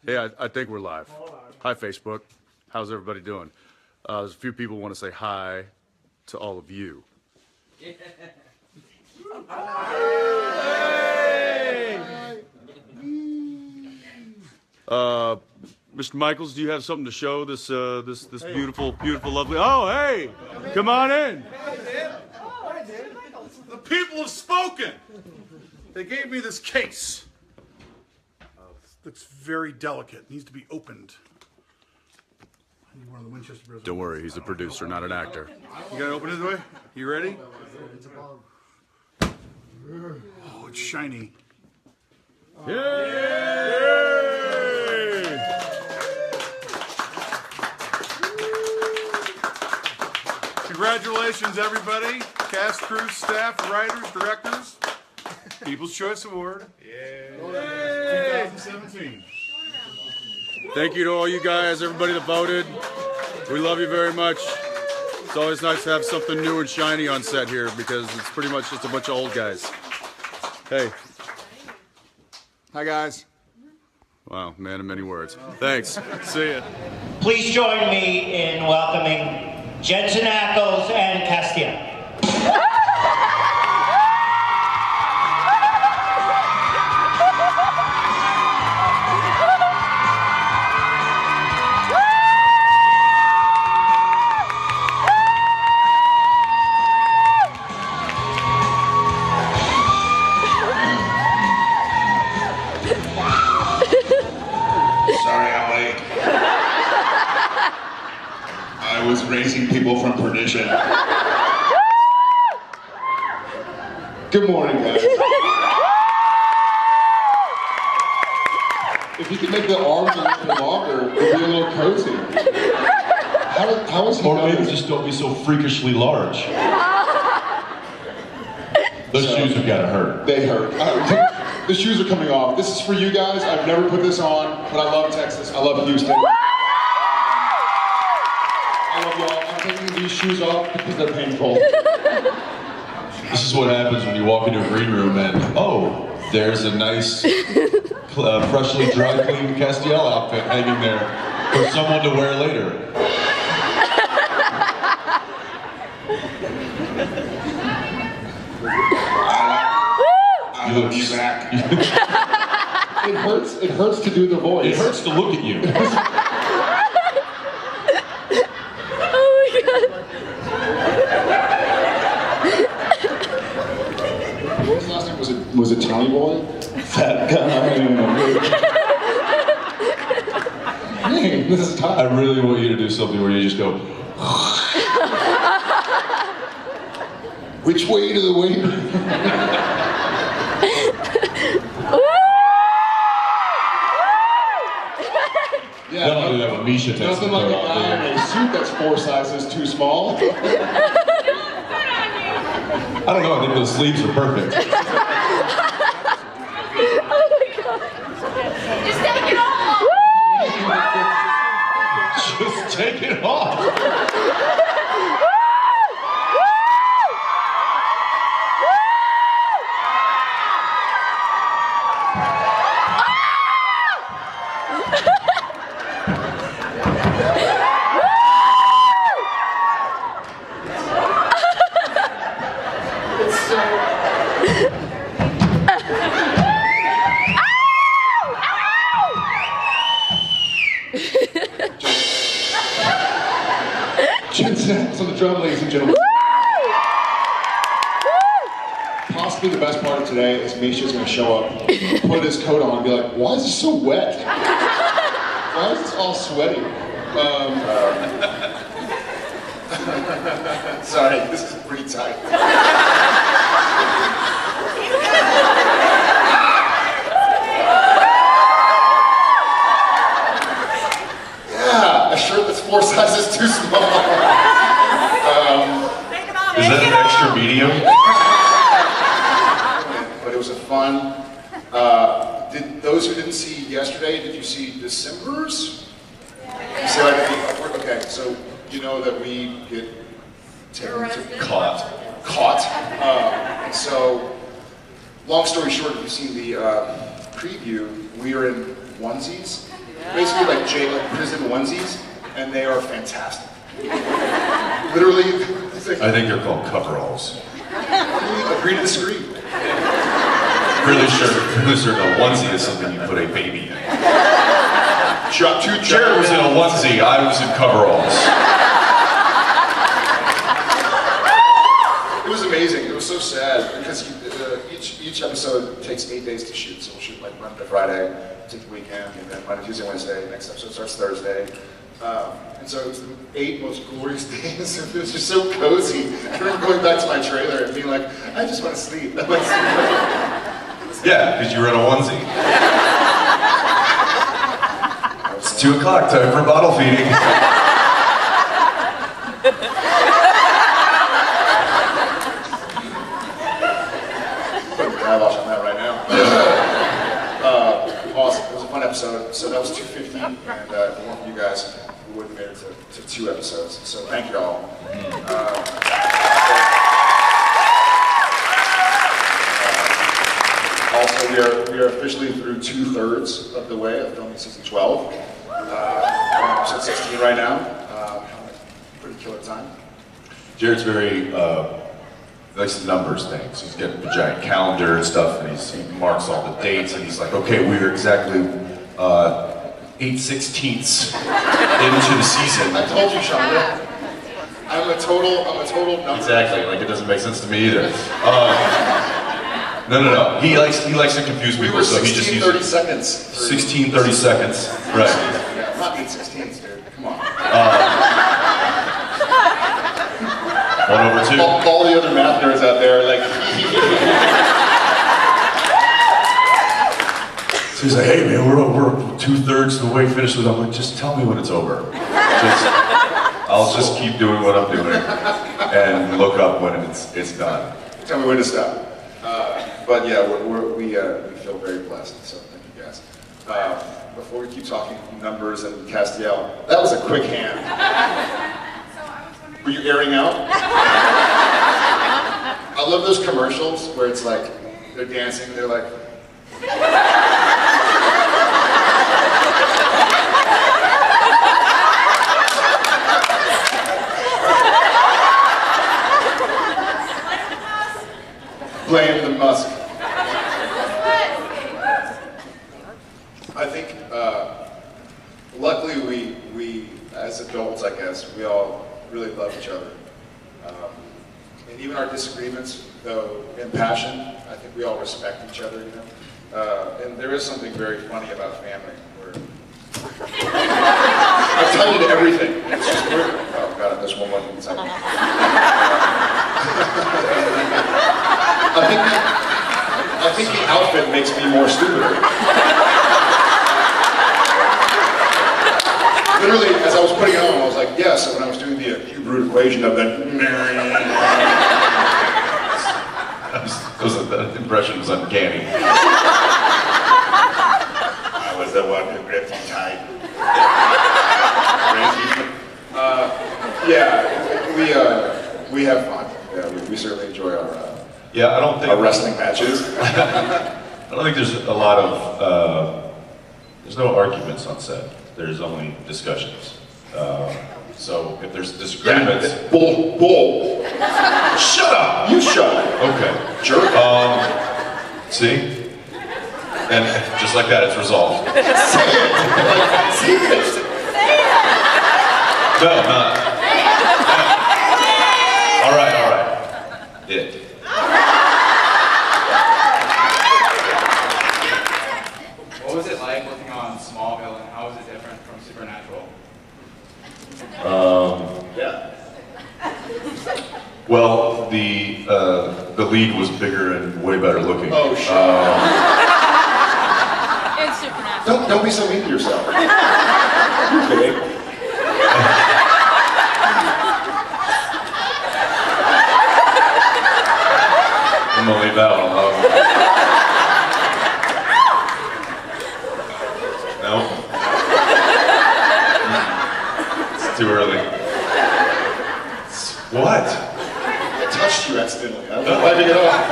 Hey, I think we're live. Hi, Facebook. How's everybody doing? There's a few people who want to say hi to all of you. Hey! Mr. Michaels, do you have something to show this this beautiful, lovely? Oh, hey! Come on in. The people have spoken. They gave me this case. Looks very delicate. It needs to be opened. I need one of the Winchester Brothers. Don't worry, he's a producer, not an actor. You gotta open it this way? You ready? Oh, it's shiny. Yay! Congratulations, everybody. Cast, crew, staff, writers, directors. People's Choice Award. Yeah. 2017. Thank you to all you guys, everybody that voted. We love you very much. It's always nice to have something new and shiny on set here because it's pretty much just a bunch of old guys. Hey. Hi, guys. Wow, man of many words. Thanks. See ya. Please join me in welcoming Jensen and Castile. I was raising people from perdition. Good morning, guys. If you could make the arms a little bit longer, it'd be a little cozy. How is he Or done maybe this? just don't be so freakishly large. Those shoes have got to hurt. They hurt. The shoes are coming off. This is for you guys. I've never put this on, but I love Texas. I love Houston. I love y'all. I'm taking these shoes off because they're painful. This is what happens when you walk into a green room and, oh, there's a nice, freshly dry cleaned Castiel outfit hanging there for someone to wear later. I love you back. It hurts to do the voice. It hurts to look at you. His last name was it Tommy Boy? Fat guy. Hey, this is Tommy. I really want you to do something where you just go, Which way to the waiter? Yeah, don't do that when Misha takes nothing the like a coat off, guy in do you? a suit that's 4 sizes too small. I don't know, I think those sleeves are perfect. Oh my god. Just take it off! Just take it off. Jensen on the drum, ladies and gentlemen. Possibly the best part of today is Misha's going to show up, put his coat on, and be like, why is this so wet? Why is this all sweaty? Sorry, this is pretty tight. Yeah, a shirt that's 4 sizes too small. Is that an extra medium? But it was a fun. Did those who didn't see yesterday, did you see December's? You see, okay, so you know that we get taken to caught. So, long story short, if you've seen the preview, we are in onesies. Basically like prison onesies, and they are fantastic. Literally, I think they're called coveralls. agree to disagree. Really sure the onesie is something you put a baby in. Jared was in a onesie, I was in coveralls. It was amazing. It was so sad because each episode takes 8 days to shoot. So we'll shoot like Monday to Friday, take the weekend, and then Monday, Tuesday, Wednesday. Next episode starts Thursday. And so it was the 8 most glorious days. It was just so cozy. I remember going back to my trailer and being like, I just want to sleep. I want to sleep. Yeah, because you were in a onesie. It's 2 o'clock, time for bottle feeding. Kibosh on that right now. Awesome. It was a fun episode. So that was 250, and if it weren't for you guys, we wouldn't have made it to 2 episodes. So thank you all. Also, we are officially through 2/3 of the way of filming season 12. We're on episode 16 right now. Pretty killer time. Jared's very, likes the numbers things. He's got a giant calendar and stuff, and he marks all the dates, and he's like, okay, we're exactly 8/16 into the season. I told you, Sean. I'm a total number. Exactly, like it doesn't make sense to me either. No. He likes to confuse We people, were so he just 16, uses 30 seconds. 16, 30 seconds. Right. Yeah, I'm not 8/16, dude. Come on. 1/2. All the other math nerds out there are like, So he's like, hey man, we're 2/3 of the way finished with it. I'm like, just tell me when it's over. I'll just keep doing what I'm doing and look up when it's done. tell me when to stop. But yeah, we feel very blessed, so thank you guys. Before we keep talking numbers and Castiel, that was a quick hand. Were you airing out? I love those commercials where it's like, they're dancing, they're like, blame the Musk. I think, luckily we, as adults, I guess, we all really love each other. And even our disagreements, though impassioned, I think we all respect each other, you know? And there is something very funny about family, where I'll tell you everything. It's just weird. Oh God, there's one more thing inside. I think the outfit makes me more stupider. Literally, as I was putting it on, I was like, yeah, so when I was doing the cube root equation of that impression was uncanny. I was the one who gripped you tight. Yeah, we have fun. Yeah, we certainly enjoy our Yeah, I don't think our wrestling matches. I don't think there's a lot of there's no arguments on set. There's only discussions. So if there's disagreements, Bull. Shut up! You shut up. okay. Jerk. See? And just like that, it's resolved. Say it. Say it. No, not. All right. It. What was it like working on Smallville, and how was it different from Supernatural? Yeah. Well, the lead was bigger and way better looking. Oh, shut It's Supernatural. Don't be so mean to yourself. You're kidding. I'm gonna leave that one alone. No. It's too early. What? I touched you accidentally. I was wiping it off.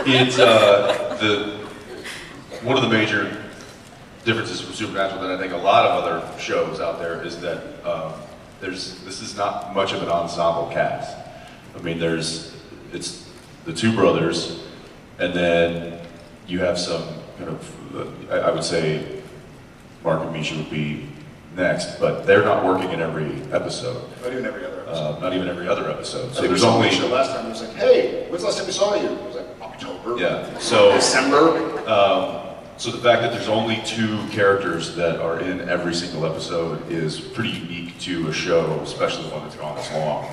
It's one of the major differences from Supernatural that I think a lot of other shows out there is that this is not much of an ensemble cast. I mean, it's the two brothers, and then you have some kind of, I would say Mark and Misha would be next, but they're not working in every episode. Not even every other episode. Not even every other episode. So there's only Misha last time. He was like, "Hey, when's the last time we saw you?" It was like October. Yeah. So December. So the fact that there's only two characters that are in every single episode is pretty unique to a show, especially one that's gone this long.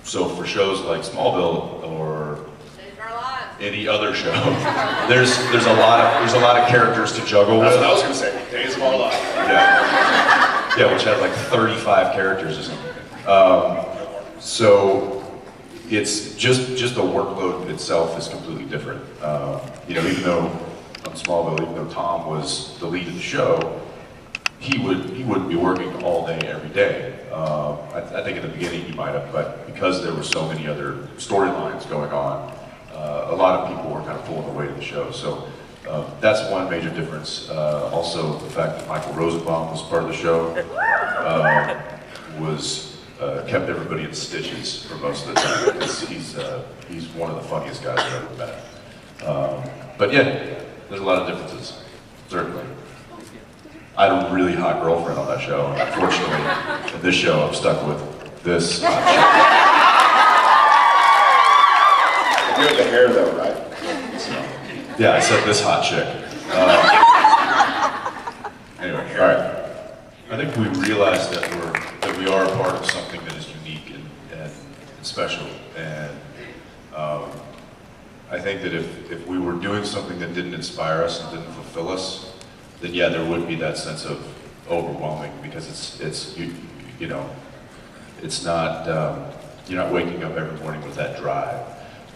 So for shows like Smallville or any other show, there's a lot of characters to juggle That's with. what I was gonna say. Days of Our Lives. Yeah, which had like 35 characters or something. So it's just the workload itself is completely different. Even though on Smallville, even though Tom was the lead of the show, he wouldn't be working all day every day. I think in the beginning he might have, but because there were so many other storylines going on, a lot of people were kind of pulling the weight of the show. So that's one major difference. Also, the fact that Michael Rosenbaum was part of the show kept everybody in stitches for most of the time. He's one of the funniest guys I've ever met. But yeah, there's a lot of differences, certainly. I had a really hot girlfriend on that show. Unfortunately, in this show, I'm stuck with this hot chick. You have the hair though, right? Yeah, I said this hot chick. Anyway, all right. I think we realized that we are a part of something that is unique and special. And I think that if we were doing something that didn't inspire us and didn't fulfill us, then yeah, there would be that sense of overwhelming because it's not you're not waking up every morning with that drive.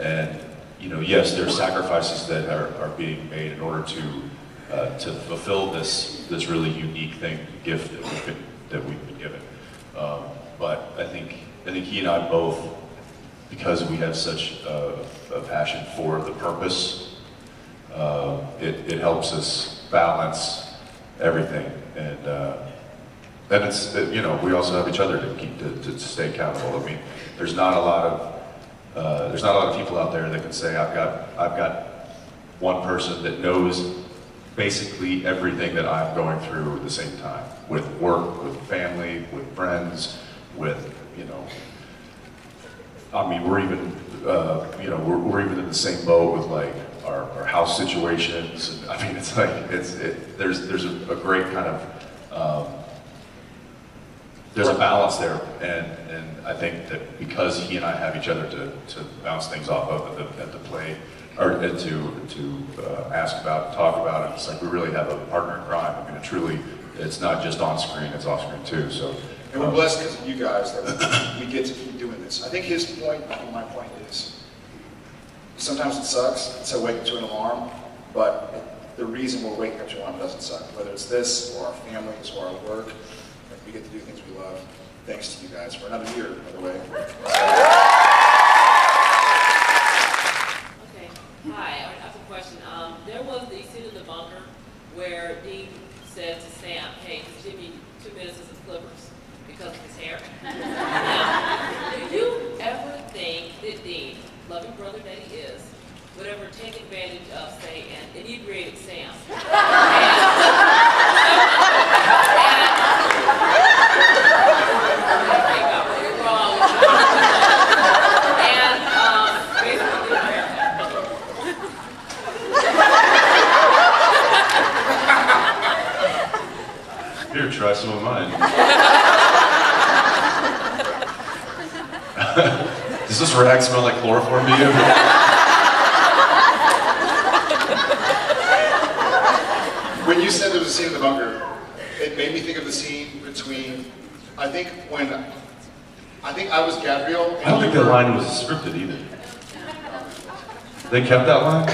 And yes, there are sacrifices that are being made in order to fulfill this really unique gift that we've been given. But I think he and I both, because we have such a passion for the purpose, it helps us balance everything, and it's we also have each other to stay accountable. I mean, there's not a lot of people out there that can say I've got one person that knows basically everything that I'm going through at the same time, with work, with family, with friends, with I mean, we're even we're even in the same boat with like our house situations. And, I mean, it's like there's a great kind of there's a balance there, and I think that because he and I have each other to bounce things off of at the play, or to ask about, talk about it, it's like we really have a partner in crime. I mean, it's not just on screen; it's off screen too. So. And we're blessed because of you guys that we get to keep doing this. I think his point, and my point is, sometimes it sucks to wake up to an alarm, but the reason we're waking up to an alarm doesn't suck. Whether it's this, or our families, or our work, we get to do things we love. Thanks to you guys for another year, by the way. Okay, hi, I have a question. There was the scene in the bunker where Dean said to Sam, hey, just give me 2 minutes of some clippers. Because of his hair. Now, do you ever think that Dean, loving brother that he is, would ever take advantage of, say, an inebriated Sam? Here, try some of mine. Does this rag smell like chloroform to you? When you said there was a scene in the bunker, it made me think of the scene between, I think I was Gabriel. I don't think that line was scripted either. They kept that line?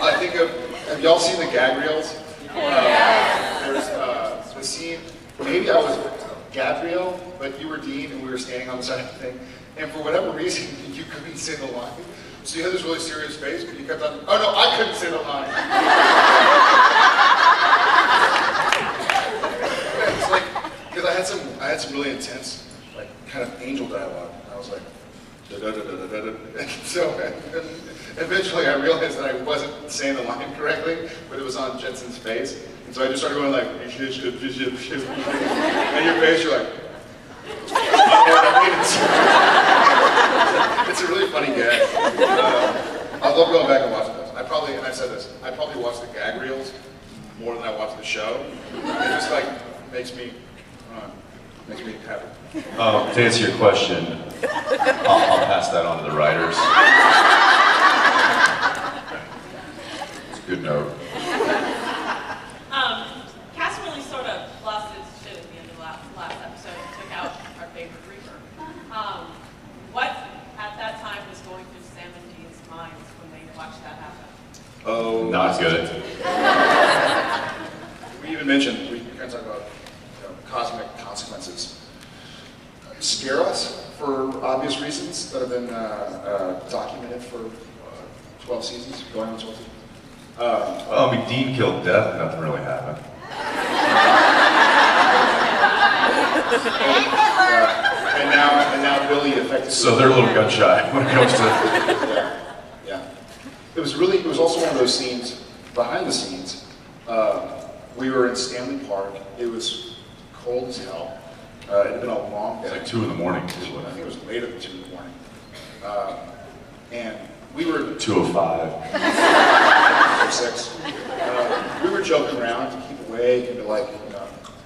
I think have y'all seen the gag reels? There's the scene, maybe I was Gabriel, but you were Dean and we were standing on the side of the thing, And for whatever reason, you couldn't say the line. So you had this really serious face, but you kept on, oh no, I couldn't say the line. It's like, because I had some really intense, like, kind of angel dialogue. I was like, da da da da da da. And so eventually I realized that I wasn't saying the line correctly, but it was on Jensen's face. And so I just started going like, and your face, you're like, it's a really funny gag. I love going back and watching this. I said this, I probably watch the gag reels more than I watch the show. It just like makes me happy. To answer your question, I'll pass that on to the writers. It's a good note. Cass really sort of lost its shit at the end of the last episode and took out our favorite Reaper. What at that time was going through Sam and Dean's minds when they watched that happen? Oh, Not good. We even mentioned, we kind of talk about cosmic consequences. Scare us for obvious reasons that have been documented for 12 seasons, going on 12 seasons. Well, I mean, Dean killed Death, nothing really happened. And now Billy affected. So they're a little gun shy when it comes to. Yeah. It was also one of those scenes behind the scenes. We were in Stanley Park. It was cold as hell. It had been a long day. It's like 2 in the morning. I think it was later than 2 in the morning. And we were 2:05. 6. We were joking around to keep awake and to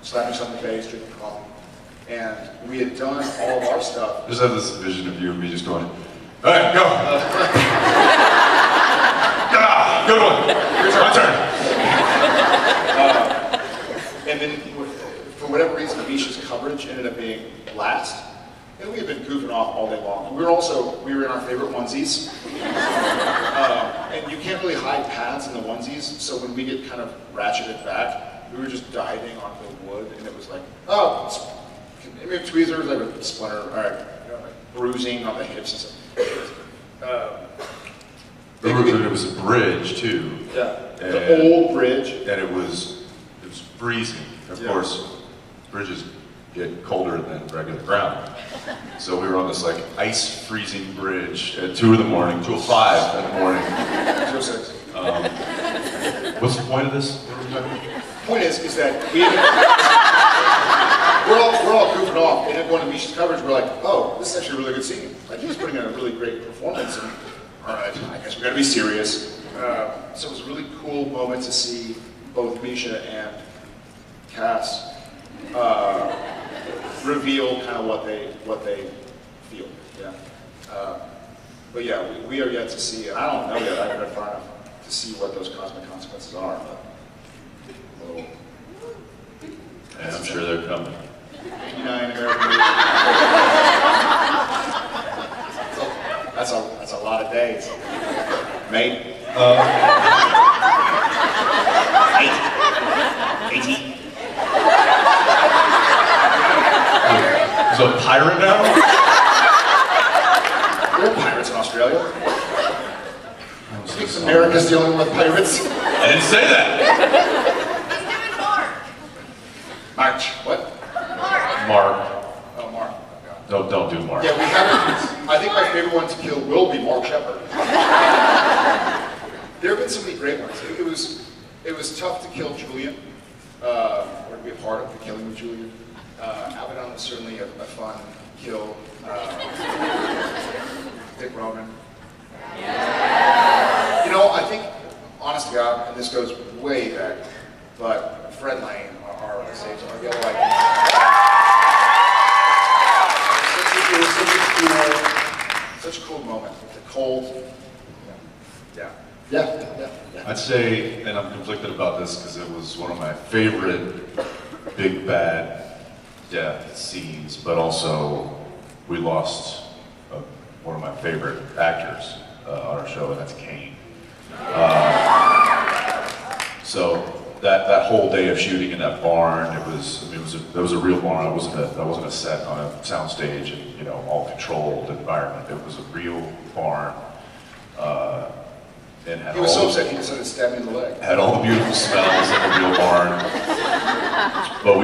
slapping something in the face, drinking coffee. And we had done all of our stuff. Just have this vision of you and me just going, all right, go. Good one. Here's my turn. And then, for whatever reason, Misha's coverage ended up being last. And we had been goofing off all day long. We were in our favorite onesies. And you can't really hide pads in the onesies, so when we get kind of ratcheted back, we were just diving onto the wood, and it was like, oh, maybe tweezers, like a splinter, all right, like bruising on the hips and stuff. It was a bridge too. Yeah, the old bridge. And it was freezing. Of course, bridges get colder than regular ground. So we were on this like ice freezing bridge at 2 in the morning, 2:05 in the morning. 2:06. What's the point of this? What are we talking about? The point is that we're all goofing off, and then going to Misha's coverage, we're like, oh, this is actually a really good scene. Like, he's putting in a really great performance, and all right, I guess we gotta be serious. So it was a really cool moment to see both Misha and Cass reveal kind of what they feel. Yeah. But yeah, we are yet to see, and I don't know yet. I haven't read far enough to see what those cosmic consequences are. But And I'm sure they're coming. 89 American movies. That's a lot of days. Mate. 18. Is a pirate now? There are pirates in Australia. I think America's dealing with pirates. I didn't say that. He's doing Mark. March. What? Mark. Oh, Mark. Don't do Mark. Yeah, we haven't. I think my favorite one to kill will be Mark Shepard. There have been so many great ones. It was tough to kill Julian, or to be a part of the killing of Julian. Abaddon was certainly a fun kill. Dick Roman. You know, I think, honest to God, and this goes way back, but Fred Lane, our yellow icon. It was such a cool moment. The cold. Yeah. I'd say, and I'm conflicted about this because it was one of my favorite big bad death scenes, but also we lost one of my favorite actors on our show, and that's Kane. So that whole day of shooting in that barn, it was a real barn. I wasn't a set on a sound stage and, you know, all controlled environment. It was a real barn. And had He was so upset he decided to stab me in the leg. had all the beautiful smells of a real barn. But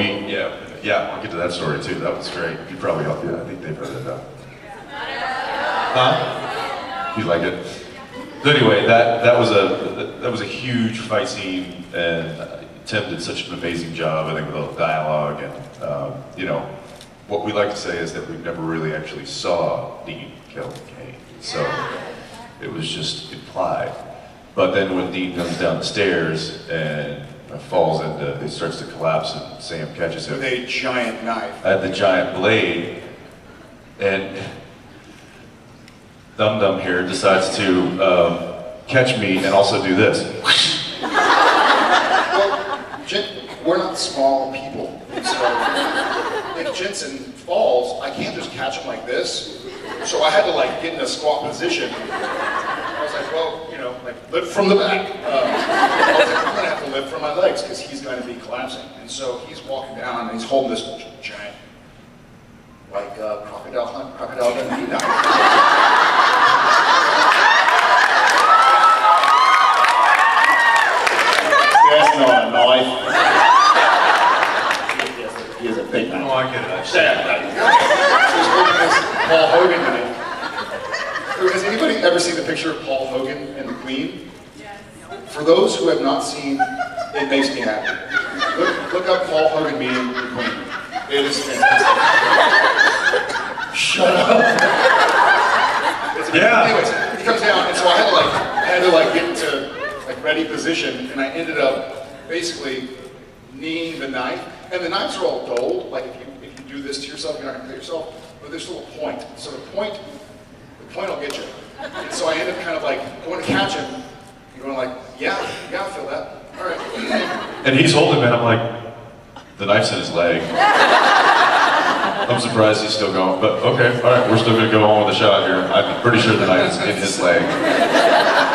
yeah, I'll get to that story too. That was great. You probably helped you. I think they've heard it though. Huh? You like it? So anyway, that was a huge fight scene, and Tim did such an amazing job, I think, with all the dialogue, and you know, what we like to say is that we never really actually saw Dean kill Kane, so it was just implied. But then when Dean comes down the stairs and falls into, it starts to collapse, and Sam catches him With a giant knife. at the giant blade, and Dum Dum here decides to catch me and also do this. Well, we're not small people, so if Jensen falls, I can't just catch him like this. So I had to like get in a squat position. I was like, well, you know, like lift from the back. I was like, I'm gonna have to lift from my legs because he's going to be collapsing. And so he's walking down and he's holding this giant, like crocodile Dundee knife. That's not a knife. He has a big knife. Oh, I get it. He's holding this Paul Hogan in it. Has anybody ever seen the picture of Paul Hogan and the Queen? Yes. For those who have not seen, it makes me happy. Look up Paul Hogan meeting the Queen. It is fantastic. Shut up. Yeah. Anyways, he comes down, and so I had to get into like ready position, and I ended up basically kneeing the knife. And the knives are all dulled. Like if you do this to yourself, you're not gonna hit yourself. But there's still a point. So the point will get you. And so I ended up kind of like going to catch him, and going like, yeah, I feel that. All right. And he's holding it, I'm like, the knife's in his leg. I'm surprised he's still going, but okay, all right, we're still gonna go on with the shot here. I'm pretty sure the knife's in his leg.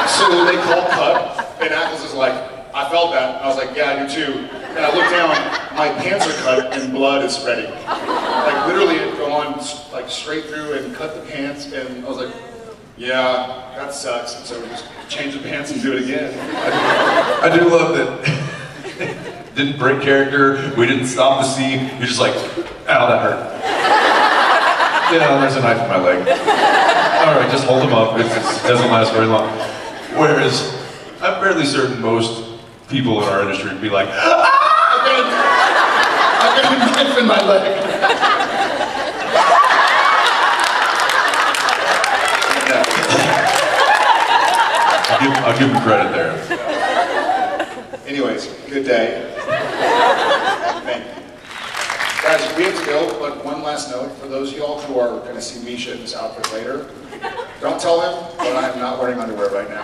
So they call cut, and Ackles is like, I felt that. I was like, yeah, I do too. And I look down, my pants are cut and blood is spreading. Like literally it gone like straight through and cut the pants, and I was like, yeah, that sucks. And so we just change the pants and do it again. I do love that. Didn't break character, we didn't stop the scene, you're just like, ow, that hurt. Yeah, there's a knife in my leg. All right, just hold him up, it doesn't last very long. Whereas, I'm fairly certain most people in our industry would be like, ah! I've got a knife in my leg. I'll give him credit there. Anyways, good day. Thank you. Guys, we have to go, but one last note. For those of y'all who are going to see Misha in this outfit later, don't tell him, but I am not wearing underwear right now.